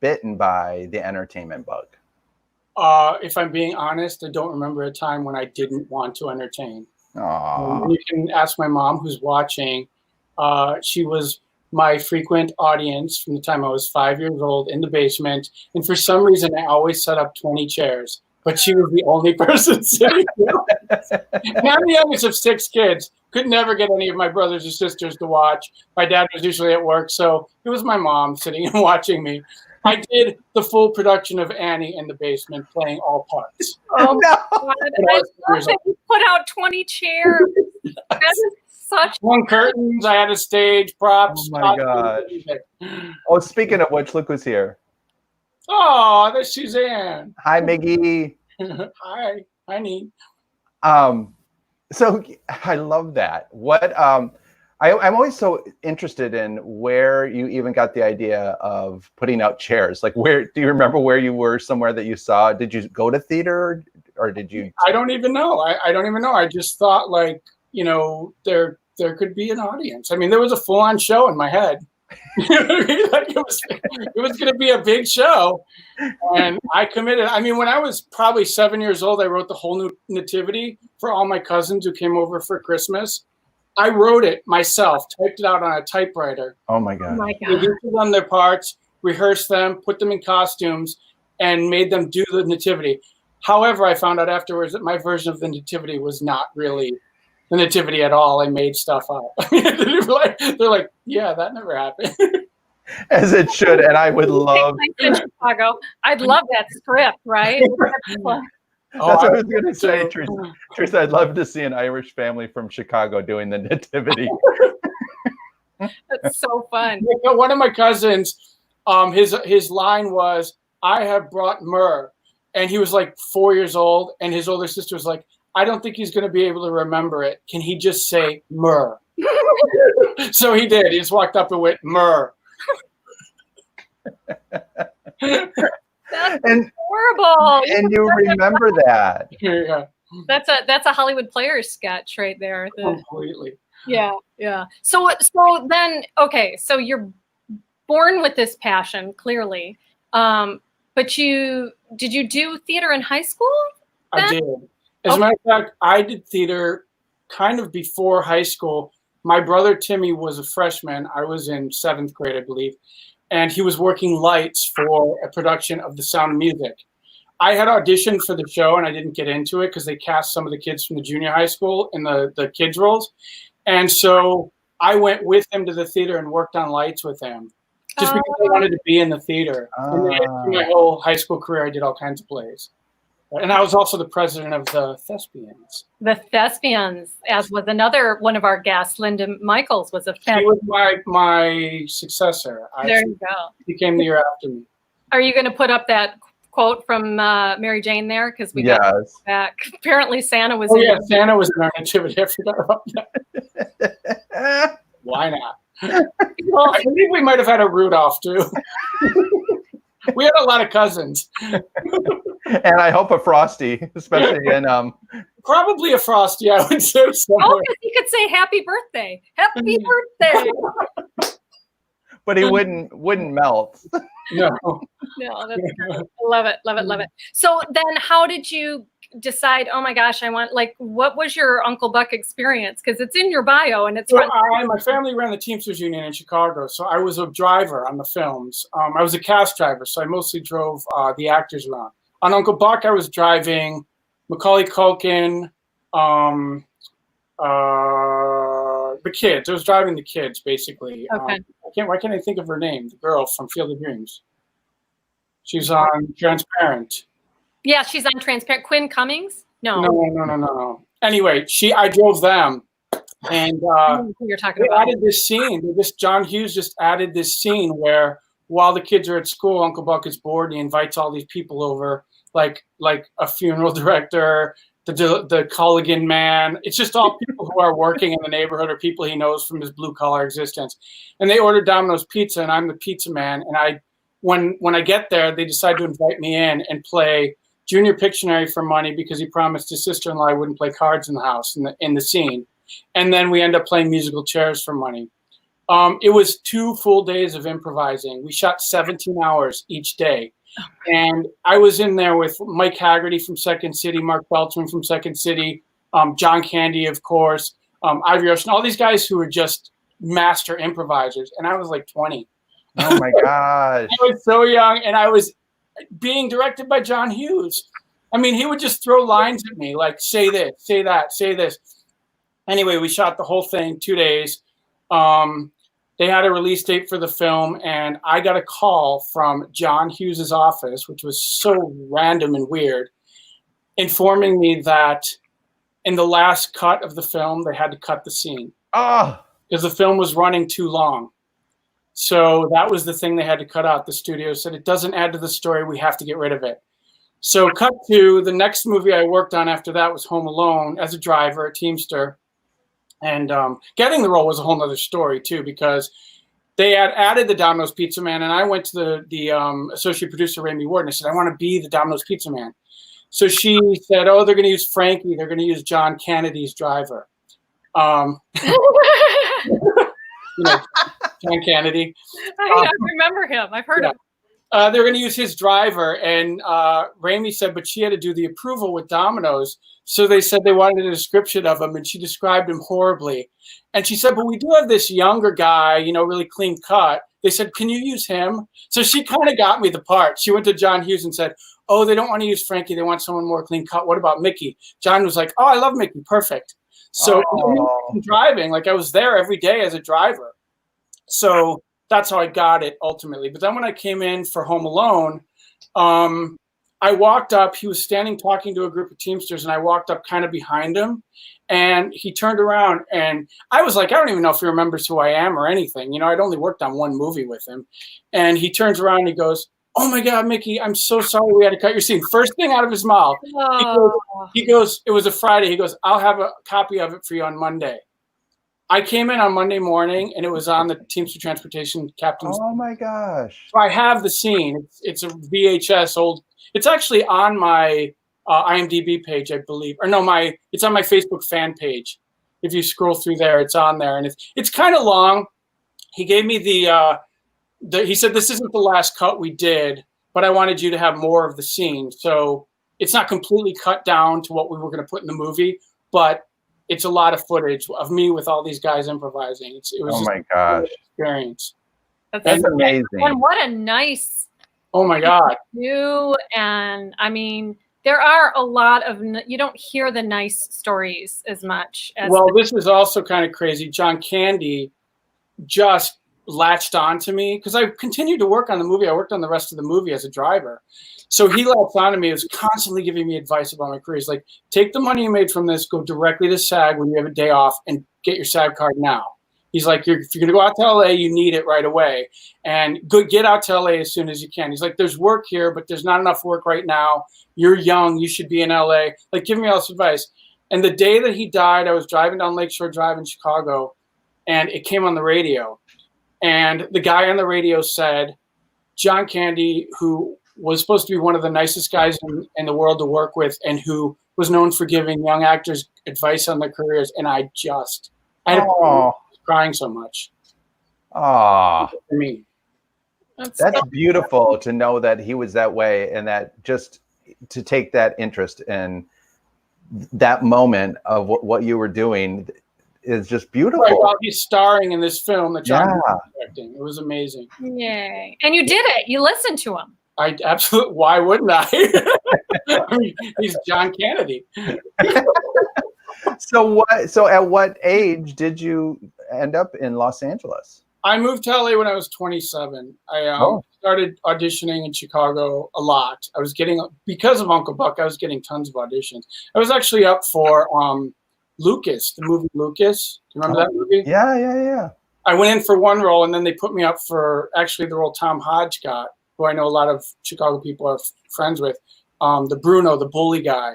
bitten by the entertainment bug? If I'm being honest, I don't remember a time when I didn't want to entertain. Aww. You can ask my mom, who's watching. She was my frequent audience from the time I was 5 years old in the basement. And for some reason, I always set up 20 chairs, but she was the only person sitting there. And I'm the youngest of 6 kids. Could never get any of my brothers or sisters to watch. My dad was usually at work, so it was my mom sitting and watching me. I did the full production of Annie in the basement, playing all parts. Oh, no. God. I love that you put out 20 chairs. That is such one curtains. I had a stage, props. Oh my God. Oh, speaking of which, look who's here. Oh, there's Suzanne. Hi, Miggy. Hi, honey. So I love that. What I'm always so interested in where you even got the idea of putting out chairs. Like, where do you remember where you were somewhere that you saw? Did you go to theater or did you? I don't even know. I don't even know. I just thought, like, you know, there could be an audience. I mean, there was a full-on show in my head. Like it was going to be a big show, and I committed. I mean, when I was probably 7 years old, I wrote the whole new nativity for all my cousins who came over for Christmas. I wrote it myself, typed it out on a typewriter. Oh my God! We gave them their parts, rehearsed them, put them in costumes, and made them do the nativity. However, I found out afterwards that my version of the nativity was not really the nativity at all. I made stuff up. They're like, yeah, that never happened. As it should, and I would love. In Chicago, I'd love that script, right? That's what I was going to say, Teresa. I'd love to see an Irish family from Chicago doing the nativity. That's so fun. One of my cousins, his line was, "I have brought myrrh," and he was like 4 years old, and his older sister was like, "I don't think he's going to be able to remember it. Can he just say myrrh?" So he did. He just walked up and went myrrh. That's horrible. And you remember that? Yeah. That's a Hollywood Players sketch right there. Completely. Yeah. So then, okay, so you're born with this passion, clearly. But did you do theater in high school then? I did. As a matter of fact, I did theater kind of before high school. My brother Timmy was a freshman. I was in 7th grade, I believe. And he was working lights for a production of The Sound of Music. I had auditioned for the show and I didn't get into it because they cast some of the kids from the junior high school in the kids' roles. And so I went with him to the theater and worked on lights with him just because I wanted to be in the theater. And then through my whole high school career, I did all kinds of plays. And I was also the president of the Thespians. The Thespians, as was another one of our guests, Linda Michaels, was a Thespian. She was my successor. There you go. He came the year after me. Are you going to put up that quote from Mary Jane there? Because we got back. Apparently Santa was in Santa was in our nativity. I forgot about that. Why not? Well, I believe we might have had a Rudolph, too. We had a lot of cousins. And I hope a Frosty, especially in probably a Frosty, I would say. Oh, because he could say happy birthday. Happy birthday. But he wouldn't melt. No, that's great. Love it. So then how did you decide, oh my gosh, what was your Uncle Buck experience? Because it's in your bio and it's my family ran the Teamsters Union in Chicago, so I was a driver on the films. I was a cast driver, so I mostly drove the actors around. On Uncle Buck, I was driving Macaulay Culkin, the kids. I was driving the kids, basically. Okay. Why can't I think of her name? The girl from Field of Dreams. She's on Transparent. Yeah, she's on Transparent. Quinn Cummings? No. Anyway, I drove them. And you're talking about. Added this scene. John Hughes just added this scene where while the kids are at school, Uncle Buck is bored and he invites all these people over, like a funeral director, the Culligan man. It's just all people who are working in the neighborhood or people he knows from his blue collar existence. And they ordered Domino's pizza and I'm the pizza man. And when I get there, they decide to invite me in and play Junior Pictionary for money because he promised his sister-in-law I wouldn't play cards in the house in the scene. And then we end up playing musical chairs for money. It was 2 full days of improvising. We shot 17 hours each day. And I was in there with Mike Haggerty from Second City, Mark Beltzman from Second City, John Candy, of course, Ivy Ocean, all these guys who were just master improvisers. And I was like 20. Oh my gosh. I was so young, and I was being directed by John Hughes. I mean, he would just throw lines at me like, say this, say that, say this. Anyway, we shot the whole thing 2 days. They had a release date for the film, and I got a call from John Hughes's office, which was so random and weird, informing me that in the last cut of the film, they had to cut the scene. Because the film was running too long. So that was the thing they had to cut out. The studio said, it doesn't add to the story. We have to get rid of it. So cut to the next movie I worked on after that was Home Alone as a driver, a Teamster. And getting the role was a whole other story, too, because they had added the Domino's Pizza Man. And I went to the associate producer, Ramey Ward, and I said, I want to be the Domino's Pizza Man. So she said, oh, they're going to use Frankie. They're going to use John Kennedy's driver. You know, John Kennedy. I remember him. I've heard of him. They're going to use his driver. And Ramey said, but she had to do the approval with Domino's. So they said they wanted a description of him, and she described him horribly. And she said, but we do have this younger guy, you know, really clean cut. They said, can you use him? So she kind of got me the part. She went to John Hughes and said, oh, they don't want to use Frankie. They want someone more clean cut. What about Mickey? John was like, oh, I love Mickey. Perfect. So driving, like I was there every day as a driver. So that's how I got it ultimately. But then when I came in for Home Alone, I walked up. He was standing talking to a group of Teamsters, and I walked up kind of behind him. And he turned around, and I was like, I don't even know if he remembers who I am or anything. You know, I'd only worked on one movie with him. And he turns around and he goes, oh my God, Mickey, I'm so sorry we had to cut your scene. First thing out of his mouth. He goes, it was a Friday. He goes, I'll have a copy of it for you on Monday. I came in on Monday morning, and it was on the Teamster Transportation Captain's. Oh my gosh. So I have the scene. It's a VHS old. It's actually on my IMDb page, I believe. Or no, it's on my Facebook fan page. If you scroll through there, it's on there. And it's kind of long. He gave me he said, this isn't the last cut we did, but I wanted you to have more of the scene. So it's not completely cut down to what we were going to put in the movie, but it's a lot of footage of me with all these guys improvising. It was my gosh experience. That's amazing. And what a nice. Oh my God. You and I mean, there are a lot of, you don't hear the nice stories as much. Well, this is also kind of crazy. John Candy just latched on to me because I continued to work on the movie. I worked on the rest of the movie as a driver. So he latched on to me. He was constantly giving me advice about my career. He's like, take the money you made from this, go directly to SAG when you have a day off and get your SAG card now. He's like, if you're going to go out to LA, you need it right away. And get out to LA as soon as you can. He's like, there's work here, but there's not enough work right now. You're young. You should be in LA. Like, give me all this advice. And the day that he died, I was driving down Lakeshore Drive in Chicago, and it came on the radio. And the guy on the radio said, John Candy, who was supposed to be one of the nicest guys in the world to work with and who was known for giving young actors advice on their careers. And I had crying so much. Oh, I mean, that's beautiful to know that he was that way, and that just to take that interest in that moment of what you were doing is just beautiful. Right, while he's starring in this film that John was directing. It was amazing. Yay. And you did it. You listened to him. I absolutely, why wouldn't I? I mean, he's John Kennedy. So at what age did you end up in Los Angeles? I moved to LA when I was 27. I started auditioning in Chicago a lot. I was getting, because of Uncle Buck, I was getting tons of auditions. I was actually up for Lucas, the movie Lucas. Do you remember that movie? Yeah. I went in for one role, and then they put me up for actually the role Tom Hodge got, who I know a lot of Chicago people are friends with, the Bruno, the bully guy.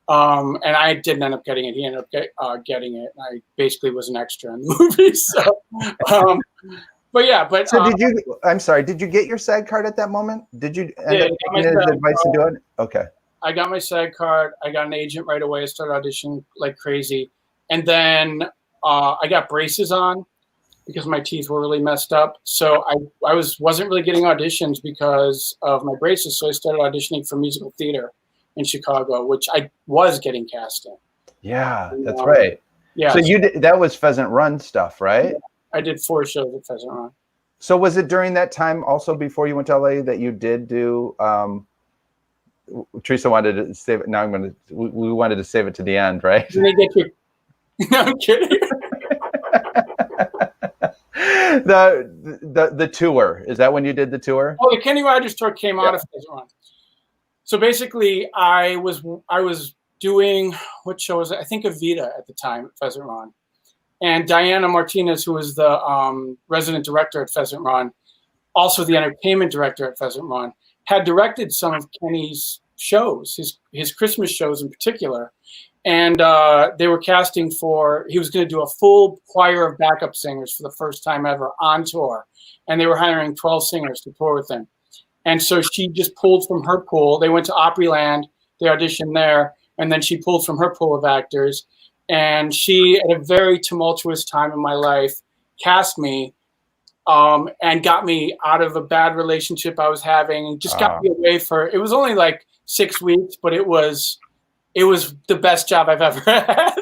And I didn't end up getting it. He ended up getting it. I basically was an extra in the movie. So, So did you get your SAG card at that moment? Did you end up getting his advice to do it? Okay. I got my SAG card. I got an agent right away. I started auditioning like crazy. And then I got braces on because my teeth were really messed up. So I wasn't really getting auditions because of my braces. So I started auditioning for musical theater in Chicago, which I was getting cast in. Yeah, that's right. Yeah. So you did, that was Pheasant Run stuff, right? Yeah, I did 4 shows at Pheasant Run. So was it during that time also before you went to LA that you did do, Teresa wanted to save it. Now we wanted to save it to the end, right? Did they get you? No, I'm kidding. the tour, is that when you did the tour? Oh, the Kenny Rogers tour came out of Pheasant Run. So basically, I was doing, what show was it? I think Evita at the time at Pheasant Run. And Diana Martinez, who was the resident director at Pheasant Run, also the entertainment director at Pheasant Run, had directed some of Kenny's shows, his Christmas shows in particular. And they were casting for, he was going to do a full choir of backup singers for the first time ever on tour. And they were hiring 12 singers to tour with him. And so she just pulled from her pool. They went to Opryland, they auditioned there, and then she pulled from her pool of actors. And she, at a very tumultuous time in my life, cast me and got me out of a bad relationship I was having, and just got me away for, it was only like 6 weeks, but it was the best job I've ever had.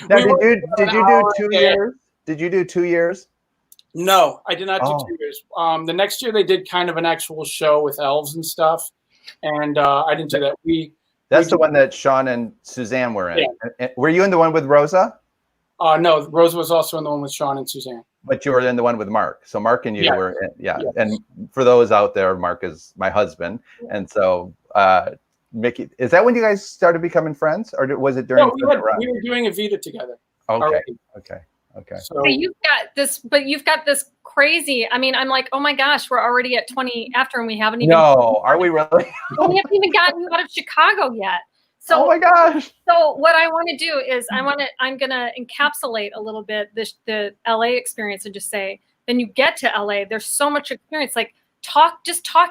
Now, did you do 2 years? Did you do 2 years? No, I did not do 2 years. The next year they did kind of an actual show with elves and stuff, and I didn't do that. That's the one that Sean and Suzanne were in. Yeah. Were you in the one with Rosa? No, Rosa was also in the one with Sean and Suzanne. But you were in the one with Mark. So Mark and you were in, And for those out there, Mark is my husband. And so Mickey, is that when you guys started becoming friends, or was it during? No, we were doing Evita together. Okay. Already. Okay. So, you've got this crazy. I mean, I'm like, oh my gosh, we're already at 20 after, and we haven't even. No, are we really? We haven't even gotten out of Chicago yet. So, oh my gosh. So what I want to do is I'm going to encapsulate a little bit the LA experience and just say, then you get to LA, there's so much experience. Like talk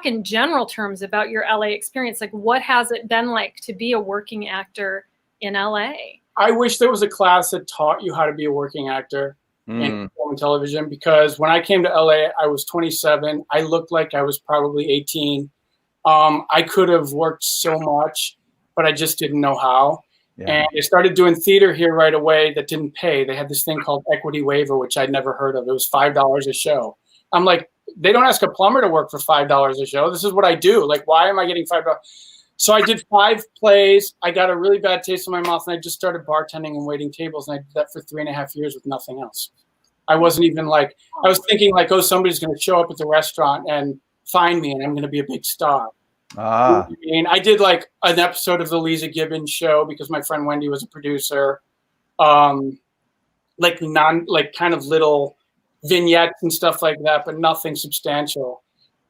in general terms about your LA experience. Like what has it been like to be a working actor in LA? I wish there was a class that taught you how to be a working actor in film and television, because when I came to LA, I was 27. I looked like I was probably 18. I could have worked so much, but I just didn't know how. Yeah. And I started doing theater here right away that didn't pay. They had this thing called equity waiver, which I'd never heard of. It was $5 a show. I'm like, they don't ask a plumber to work for $5 a show. This is what I do. Like, why am I getting $5? So I did 5 plays. I got a really bad taste in my mouth, and I just started bartending and waiting tables. And I did that for 3.5 years with nothing else. I wasn't even like, I was thinking like, oh, somebody's going to show up at the restaurant and find me, and I'm going to be a big star. And I did like an episode of the Lisa Gibbons show because my friend Wendy was a producer. Like kind of little vignettes and stuff like that, but nothing substantial.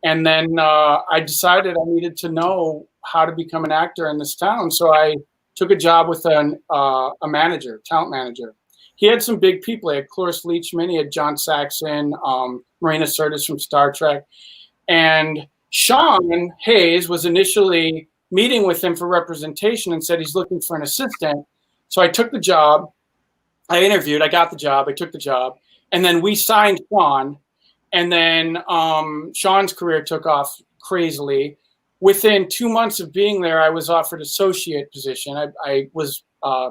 And then I decided I needed to know how to become an actor in this town. So I took a job with a talent manager. He had some big people. He had Cloris Leachman, he had John Saxon, Marina Sirtis from Star Trek. And Sean Hayes was initially meeting with him for representation and said he's looking for an assistant. So I took the job. I interviewed. I got the job. I took the job. And then we signed Sean. And then Sean's career took off crazily. Within 2 months of being there, I was offered associate position. I was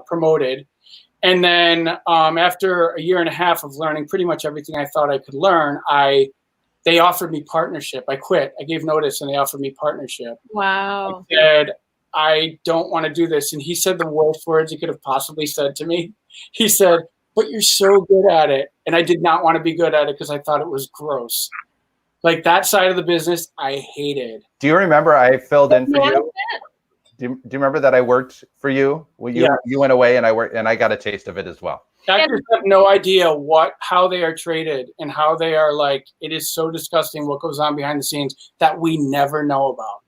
promoted. And then after 1.5 years of learning pretty much everything I thought I could learn, they offered me partnership. I quit. I gave notice, and they offered me partnership. Wow. I said, I don't want to do this. And he said the worst words he could have possibly said to me. He said, but you're so good at it. And I did not want to be good at it because I thought it was gross. Like that side of the business, I hated. Do you remember I filled in for you? Do you remember that I worked for you? Well, you went away, and I got a taste of it as well. Actors have no idea how they are traded and how they are like, it is so disgusting what goes on behind the scenes that we never know about.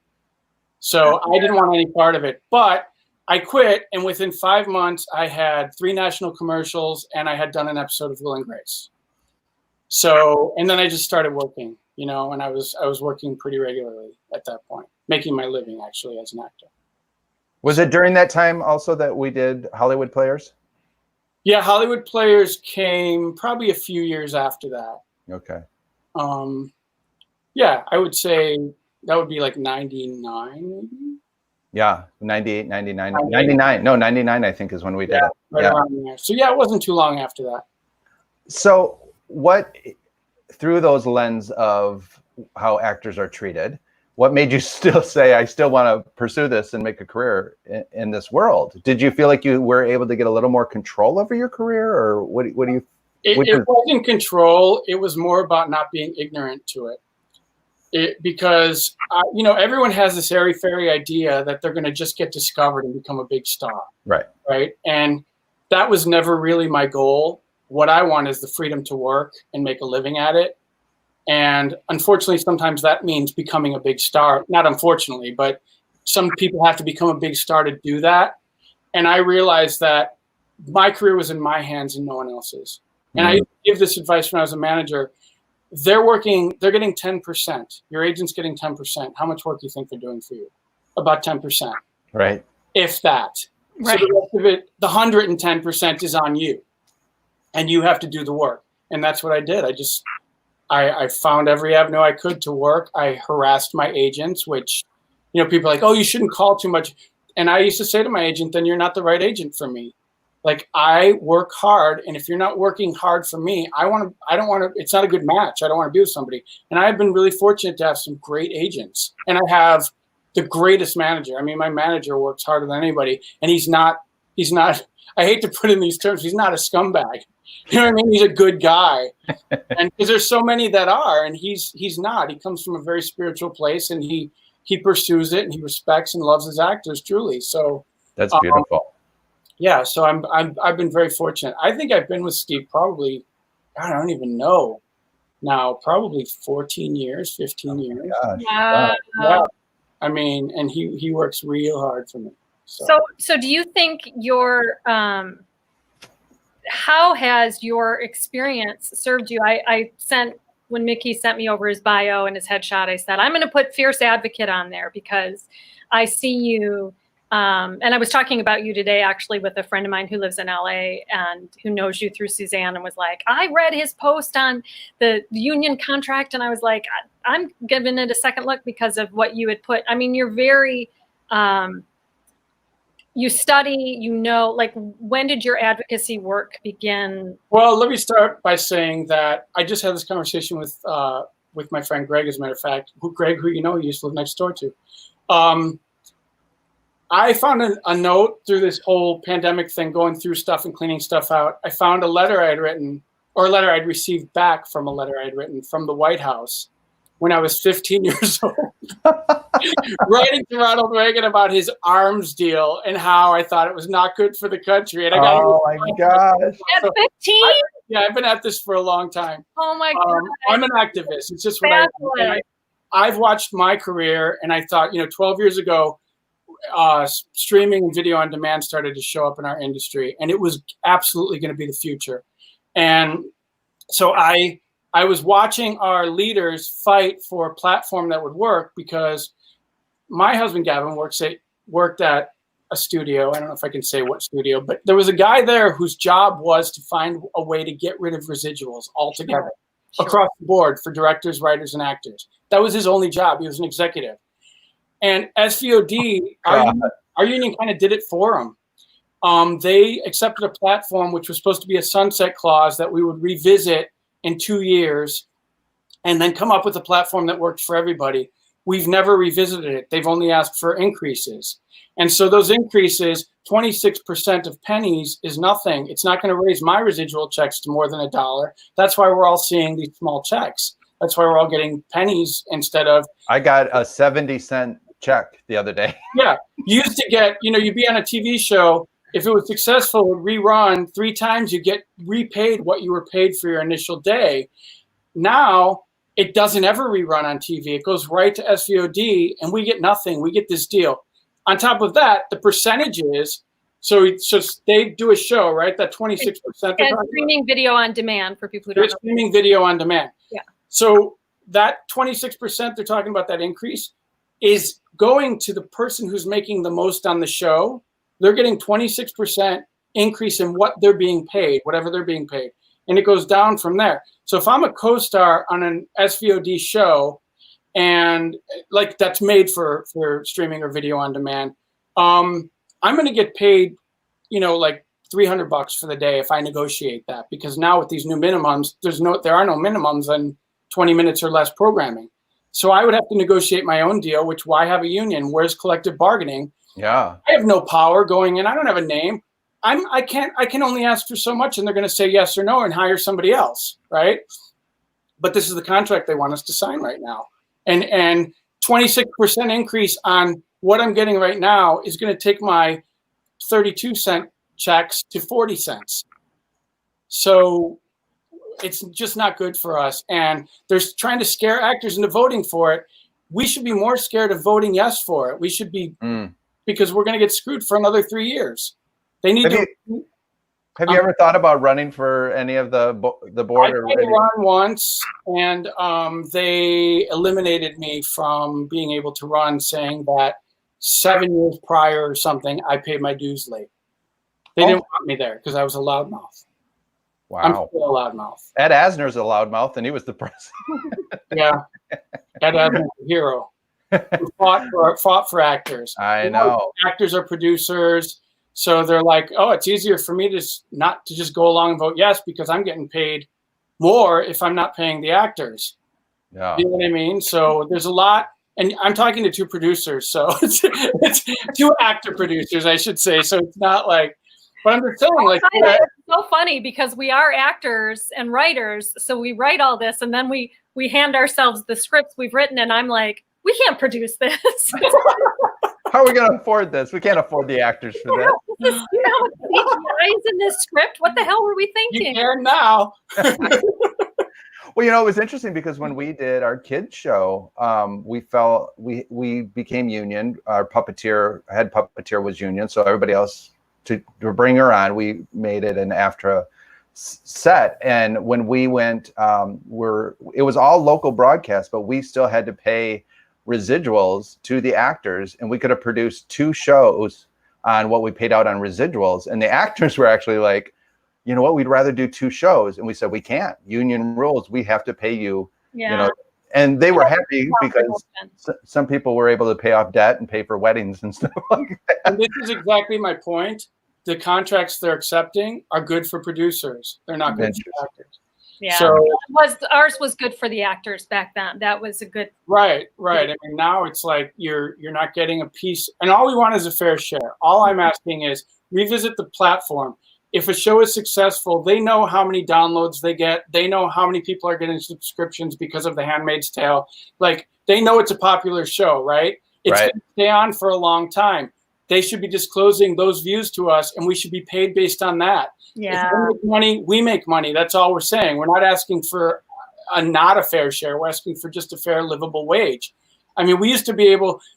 So I didn't want any part of it, but I quit. And within 5 months, I had 3 national commercials, and I had done an episode of Will and Grace. So, and then I just started working, and I was working pretty regularly at that point, making my living actually as an actor. Was it during that time also that we did Hollywood Players? Yeah, Hollywood Players came probably a few years after that. Okay. Yeah, I would say that would be like 99 maybe. Yeah, 98, 99, 99. No, 99 I think is when we did it. Right around there. So yeah, it wasn't too long after that. So what, through those lens of how actors are treated, what made you still say, I still want to pursue this and make a career in this world? Did you feel like you were able to get a little more control over your career, or what do you? It wasn't control. It was more about not being ignorant to it. Because, you know, everyone has this airy-fairy idea that they're going to just get discovered and become a big star. Right. Right. And that was never really my goal. What I want is the freedom to work and make a living at it. And unfortunately, sometimes that means becoming a big star. Not unfortunately, but some people have to become a big star to do that. And I realized that my career was in my hands and no one else's. And I give this advice when I was a manager. They're getting 10%. Your agent's getting 10%. How much work do you think they're doing for you? About 10%. Right. If that. Right. So the rest of it, the 110% is on you. And you have to do the work. And that's what I did. I found every avenue I could to work. I harassed my agents, which, you know, people are like, oh, you shouldn't call too much. And I used to say to my agent, then you're not the right agent for me. Like, I work hard, and if you're not working hard for me, I don't want to, it's not a good match. I don't want to be with somebody. And I've been really fortunate to have some great agents, and I have the greatest manager. I mean, my manager works harder than anybody, and he's not, I hate to put in these terms, he's not a scumbag. You know what I mean? He's a good guy. And because there's so many that are, and he's not. He comes from a very spiritual place, and he pursues it, and he respects and loves his actors truly. So that's beautiful. Yeah, so I've been very fortunate. I think I've been with Steve probably, I don't even know now, probably 14 years, 15 years. Wow. Yeah. I mean, and he works real hard for me. So do you think your how has your experience served you? When Mickey sent me over his bio and his headshot, I said, I'm going to put Fierce Advocate on there because I see you. And I was talking about you today, actually, with a friend of mine who lives in LA and who knows you through Suzanne, and was like, I read his post on the union contract. And I was like, I'm giving it a second look because of what you had put. I mean, you're very, you study, you know, like, when did your advocacy work begin? Well, let me start by saying that I just had this conversation with my friend Greg, as a matter of fact, Greg, who you know, he used to live next door to. I found a note through this whole pandemic thing, going through stuff and cleaning stuff out. I found a letter I had written, or a letter I'd received back from a letter I'd written from the White House when I was 15 years old, writing to Ronald Reagan about his arms deal and how I thought it was not good for the country. And I got my gosh. At 15? I've been at this for a long time. Oh my God. I'm an activist. It's just what I've watched my career, and I thought, 12 years ago, streaming and video on demand started to show up in our industry, and it was absolutely going to be the future. And so I was watching our leaders fight for a platform that would work, because my husband Gavin worked at a studio. I don't know if I can say what studio, but there was a guy there whose job was to find a way to get rid of residuals altogether across the board for directors, writers, and actors. That was his only job. He was an executive. And SVOD, our union kind of did it for him. They accepted a platform which was supposed to be a sunset clause that we would revisit in 2 years and then come up with a platform that worked for everybody. We've never revisited it. They've only asked for increases. And so those increases, 26% of pennies is nothing. It's not going to raise my residual checks to more than $1. That's why we're all seeing these small checks. That's why we're all getting pennies instead of... I got a 70-cent check the other day. Yeah. You used to get, you'd be on a TV show. If it was successful, it would rerun 3 times. You get repaid what you were paid for your initial day. Now, it doesn't ever rerun on TV. It goes right to SVOD, and we get nothing. We get this deal. On top of that, the percentages, so they do a show, right? That 26%. And streaming video on demand for people who don't know. Streaming video on demand. Yeah. So that 26% they're talking about, that increase, is going to the person who's making the most on the show. They're getting 26% increase in what they're being paid, whatever they're being paid. And it goes down from there. So if I'm a co-star on an SVOD show, and like that's made for streaming or video on demand, I'm going to get paid, like $300 for the day if I negotiate that, because now with these new minimums, there are no minimums on 20 minutes or less programming. So I would have to negotiate my own deal, which why have a union? Where's collective bargaining? Yeah. I have no power going in. I don't have a name. I can only ask for so much, and they're going to say yes or no and hire somebody else, right? But this is the contract they want us to sign right now. And 26% increase on what I'm getting right now is going to take my 32-cent checks to 40 cents. So it's just not good for us. And they're trying to scare actors into voting for it. We should be more scared of voting yes for it. We should be, because we're going to get screwed for another 3 years. They need to. Have you ever thought about running for any of the board? I tried to run once, and they eliminated me from being able to run, saying that 7 years prior or something, I paid my dues late. They didn't want me there because I was a loudmouth. Wow. I'm still a loudmouth. Ed Asner's a loudmouth, and he was the president. Yeah. Ed Asner's a hero. Who fought for actors. I know. Actors are producers. So they're like, oh, it's easier for me to not to just go along and vote yes because I'm getting paid more if I'm not paying the actors. Yeah. You know what I mean? So there's a lot. And I'm talking to two producers. So it's two actor producers, I should say. So it's not like, but I'm just saying, like, it's so funny because we are actors and writers. So we write all this and then we hand ourselves the scripts we've written. And I'm like, we can't produce this. How are we going to afford this? We can't afford the actors for this. You know how much is in this script? What the hell were we thinking? You can now. Well, it was interesting because when we did our kids show, we became union. Our head puppeteer was union. So everybody else to bring her on, we made it an AFTRA set. And when we went, it was all local broadcast, but we still had to pay residuals to the actors, and we could have produced 2 shows on what we paid out on residuals. And the actors were actually like, you know what, we'd rather do 2 shows. And we said, we can't. Union rules. We have to pay you. Yeah. And they were happy because some people were able to pay off debt and pay for weddings and stuff like that. And this is exactly my point. The contracts they're accepting are good for producers. They're not good for actors. Yeah, so, ours was good for the actors back then. That was a good. Right. I mean, now it's like you're not getting a piece, and all we want is a fair share. All I'm asking is revisit the platform. If a show is successful, they know how many downloads they get. They know how many people are getting subscriptions because of The Handmaid's Tale. Like, they know it's a popular show, right? It's going to stay on for a long time. They should be disclosing those views to us, and we should be paid based on that. Yeah. If we make money, we make money. That's all we're saying. We're not asking for not a fair share. We're asking for just a fair, livable wage. I mean, we used to be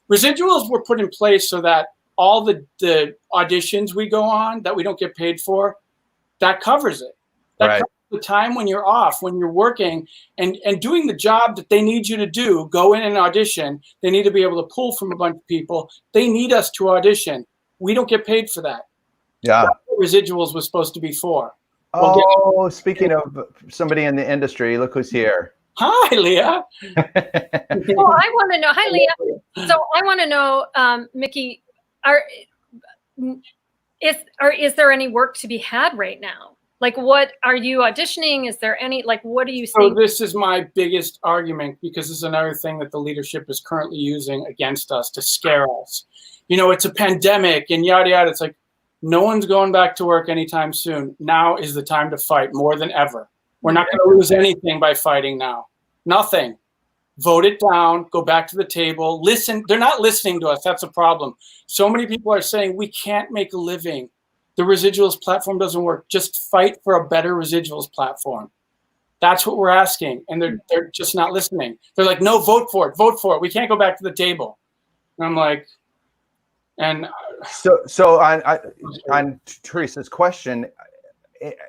residuals were put in place so that all the auditions we go on that we don't get paid for, that covers it. That covers the time when you're off, when you're working and doing the job that they need you to do, go in and audition. They need to be able to pull from a bunch of people. They need us to audition. We don't get paid for that. Yeah. That's what residuals was supposed to be for. Speaking of somebody in the industry, look who's here. Hi, Leah. Well, I want to know. Hi, Leah. So I want to know, Mickey, is there any work to be had right now? Like, what are you auditioning? Is there any, like, what do you think? So this is my biggest argument, because this is another thing that the leadership is currently using against us to scare us. It's a pandemic and yada, yada. It's like, no one's going back to work anytime soon. Now is the time to fight more than ever. We're not going to lose anything by fighting now. Nothing. Vote it down. Go back to the table. Listen. They're not listening to us. That's a problem. So many people are saying we can't make a living. The residuals platform doesn't work. Just fight for a better residuals platform. That's what we're asking. And they're just not listening. They're like, no, vote for it. Vote for it. We can't go back to the table. And I'm like, and so on Teresa's question,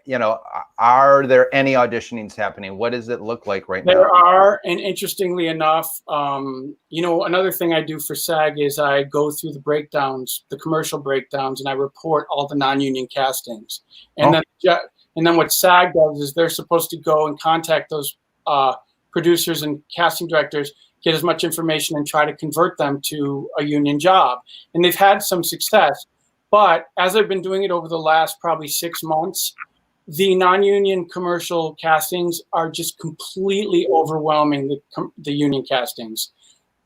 you know, are there any auditionings happening? What does it look like right now? There are, and interestingly enough, you know, another thing I do for SAG is I go through the breakdowns, the commercial breakdowns, and I report all the non-union castings. And then what SAG does is they're supposed to go and contact those producers and casting directors, get as much information and try to convert them to a union job. And they've had some success. But as I've been doing it over the last probably 6 months, the non-union commercial castings are just completely overwhelming the union castings,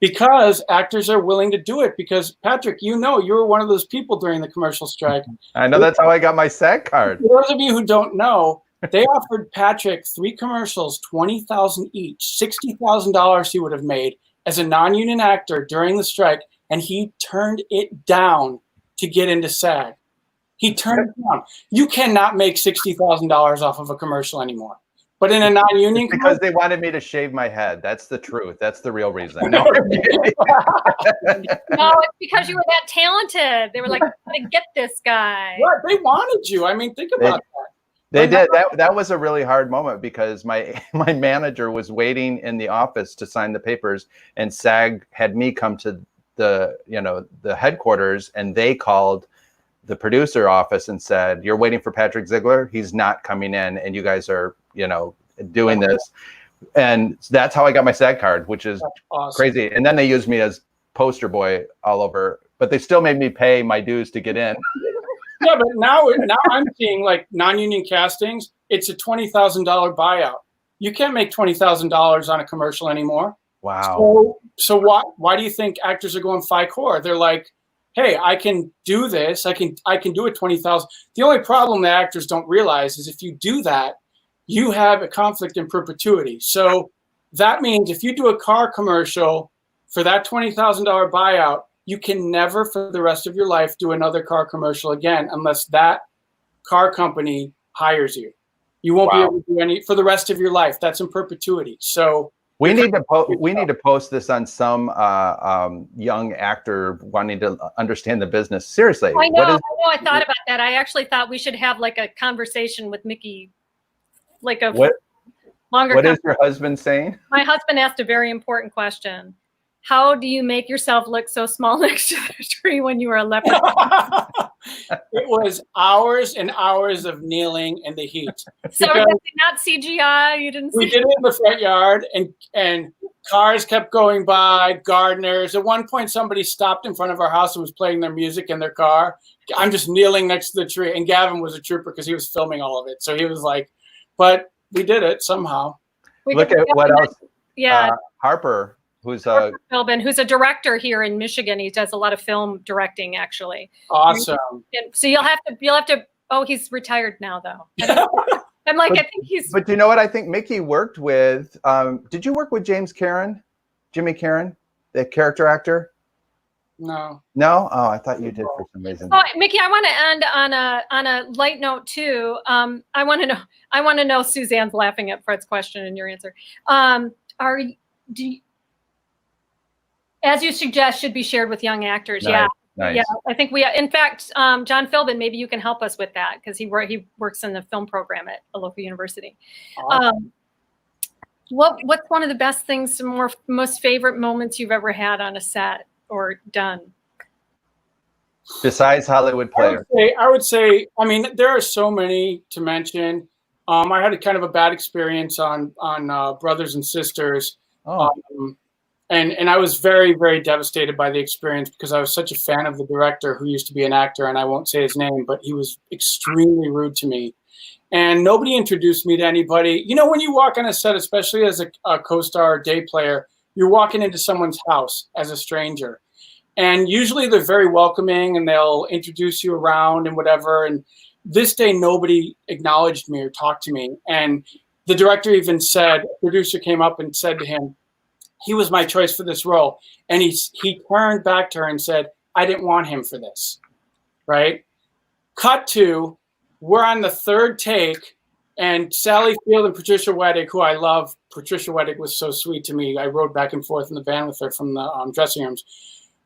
because actors are willing to do it. Because Patrick, you know, you were one of those people during the commercial strike. I know, that's how I got my SAG card. For those of you who don't know, they offered Patrick 3 commercials, $20,000 each, $60,000 he would have made as a non-union actor during the strike, and he turned it down to get into SAG. He turned it down. You cannot make $60,000 off of a commercial anymore. But in a non-union because they wanted me to shave my head. That's the truth. That's the real reason. No, no, it's because you were that talented. They were like, "Gotta get this guy." What? They wanted you. I mean, think about that. They did. That was a really hard moment, because my manager was waiting in the office to sign the papers, and SAG had me come to the headquarters, and they called the producer office and said, "You're waiting for Patrick Ziegler. He's not coming in, and you guys are, doing this." And that's how I got my SAG card, which is awesome. Crazy. And then they used me as poster boy all over, but they still made me pay my dues to get in. Yeah, but now I'm seeing, like, non-union castings. It's a $20,000 buyout. You can't make $20,000 on a commercial anymore. Wow. So why do you think actors are going FICOR? They're like, hey, I can do this. I can do it 20,000. The only problem that actors don't realize is if you do that, you have a conflict in perpetuity. So that means if you do a car commercial for that $20,000 buyout, you can never for the rest of your life do another car commercial again unless that car company hires you. You won't be able to do any for the rest of your life. That's in perpetuity. So we need to post this on some young actor wanting to understand the business. Seriously. I know. I thought about that. I actually thought we should have like a conversation with Mickey, like a longer. What is your husband saying? My husband asked a very important question. How do you make yourself look so small next to the tree when you were a leopard? It was hours and hours of kneeling in the heat. So not CGI? You didn't see We did it in the front yard, and cars kept going by, gardeners. At one point, somebody stopped in front of our house and was playing their music in their car. I'm just kneeling next to the tree. And Gavin was a trooper because he was filming all of it. So he was like, but we did it somehow. Look at what else. Yeah. Harper. Who's Philbin, who's a director here in Michigan. He does a lot of film directing, actually. Awesome. And so you'll have to. Oh, he's retired now, though. I'm like, I think he's. But you know what? I think Mickey worked with. Did you work with Jimmy Carran, the character actor? No. No? Oh, I thought you did for some reason. Oh, Mickey, I want to end on a light note too. I want to know. Suzanne's laughing at Fred's question and your answer. As you suggest, should be shared with young actors. Nice. Yeah. Nice. Yeah. I think in fact, John Philbin, maybe you can help us with that because he works in the film program at a local university. Awesome. What's one of the best things, most favorite moments you've ever had on a set or done? Besides Hollywood Player. I would say, I mean, there are so many to mention. I had a kind of a bad experience on Brothers and Sisters. Oh. And I was very, very devastated by the experience because I was such a fan of the director who used to be an actor, and I won't say his name, but he was extremely rude to me. And nobody introduced me to anybody. You know, when you walk on a set, especially as a co-star or day player, you're walking into someone's house as a stranger. And usually they're very welcoming and they'll introduce you around and whatever. And this day, nobody acknowledged me or talked to me. And the director even said, a producer came up and said to him, he was my choice for this role. And he turned back to her and said, I didn't want him for this, right? Cut to, we're on the third take, and Sally Field and Patricia Wettig, who I love. Patricia Wettig was so sweet to me. I rode back and forth in the van with her from the dressing rooms.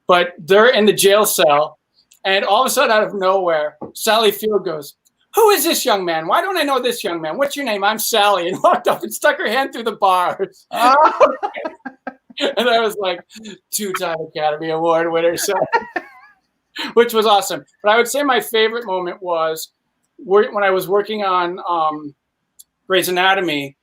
But they're in the jail cell, and all of a sudden, out of nowhere, Sally Field goes, who is this young man? Why don't I know this young man? What's your name? I'm Sally. And walked up and stuck her hand through the bars. Oh. And I was like, 2-time Academy Award winner, so, which was awesome. But I would say my favorite moment was when I was working on Grey's Anatomy.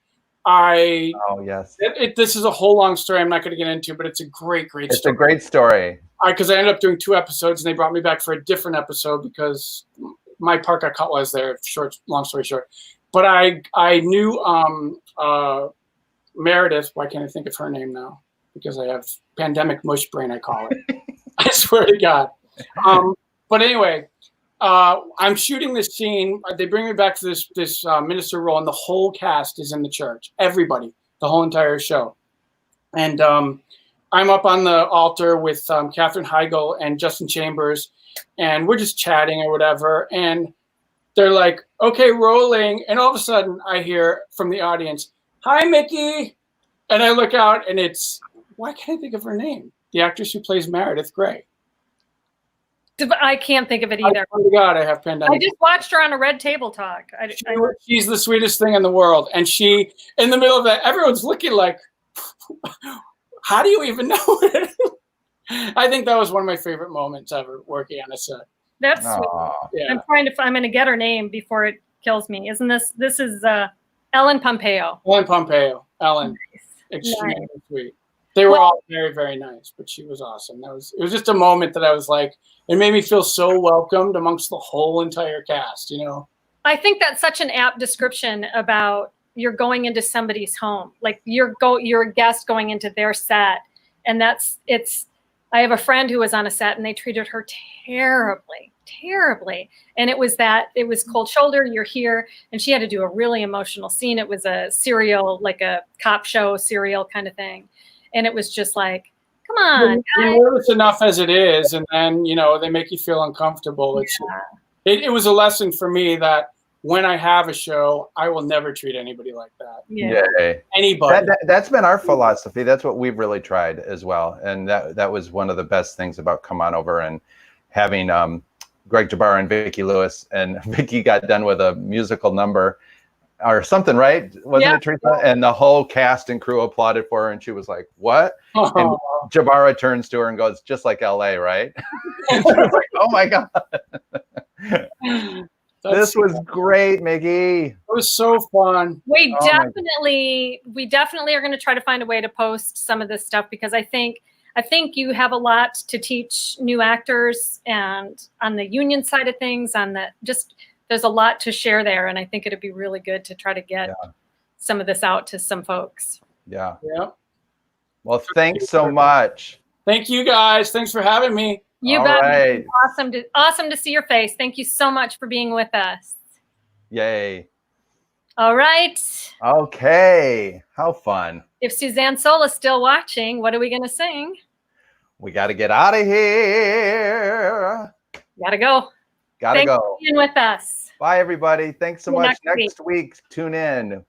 Yes. This is a whole long story I'm not going to get into, but it's a great story. It's a great story. Because I ended up doing 2 episodes, and they brought me back for a different episode because my part got cut while I was there. Long story short. But I knew Meredith. Why can't I think of her name now? Because I have pandemic mush brain, I call it. I swear to God. But anyway, I'm shooting this scene. They bring me back to this minister role, and the whole cast is in the church. Everybody, the whole entire show. And I'm up on the altar with Katherine Heigl and Justin Chambers, and we're just chatting or whatever. And they're like, okay, rolling. And all of a sudden I hear from the audience, hi, Mickey. And I look out, and it's, why can't I think of her name? The actress who plays Meredith Grey. I can't think of it either. Oh my God, I have pandemic. I just watched her on a Red Table Talk. She's the sweetest thing in the world. And she, in the middle of that, everyone's looking like, how do you even know it? I think that was one of my favorite moments ever working on a set. That's sweet. Yeah. I'm going to get her name before it kills me. Isn't this is Ellen Pompeo. Ellen. Nice. Extremely sweet. They were all very, very nice, but she was awesome. It was just a moment that I was like, it made me feel so welcomed amongst the whole entire cast, you know? I think that's such an apt description about you're going into somebody's home. Like you're a guest going into their set. And I have a friend who was on a set and they treated her terribly. And it was cold shoulder, you're here. And she had to do a really emotional scene. It was a serial, like a cop show serial kind of thing. And it was just like, come on. You're nervous enough as it is. And then, they make you feel uncomfortable. It was a lesson for me that when I have a show, I will never treat anybody like that. Yeah. Anybody. That's been our philosophy. That's what we've really tried as well. And that was one of the best things about Come On Over and having Greg Jabbar and Vicki Lewis. And Vicki got done with a musical number or something, right? Wasn't it, Teresa? And the whole cast and crew applauded for her. And she was like, what? And Jabara turns to her and goes, just like LA, right? And she was like, oh my God. This was great, Mickey. It was so fun. We definitely are going to try to find a way to post some of this stuff because I think you have a lot to teach new actors, and on the union side of things, there's a lot to share there, and I think it'd be really good to try to get some of this out to some folks. Yeah. Well, thanks so much. Thank you guys. Thanks for having me. You bet. Right. Awesome to see your face. Thank you so much for being with us. Yay. All right. Okay. How fun. If Suzanne Sola's still watching, what are we going to sing? We got to get out of here. Gotta go. Thanks for being with us. Bye, everybody. Thanks so much. Next week, tune in.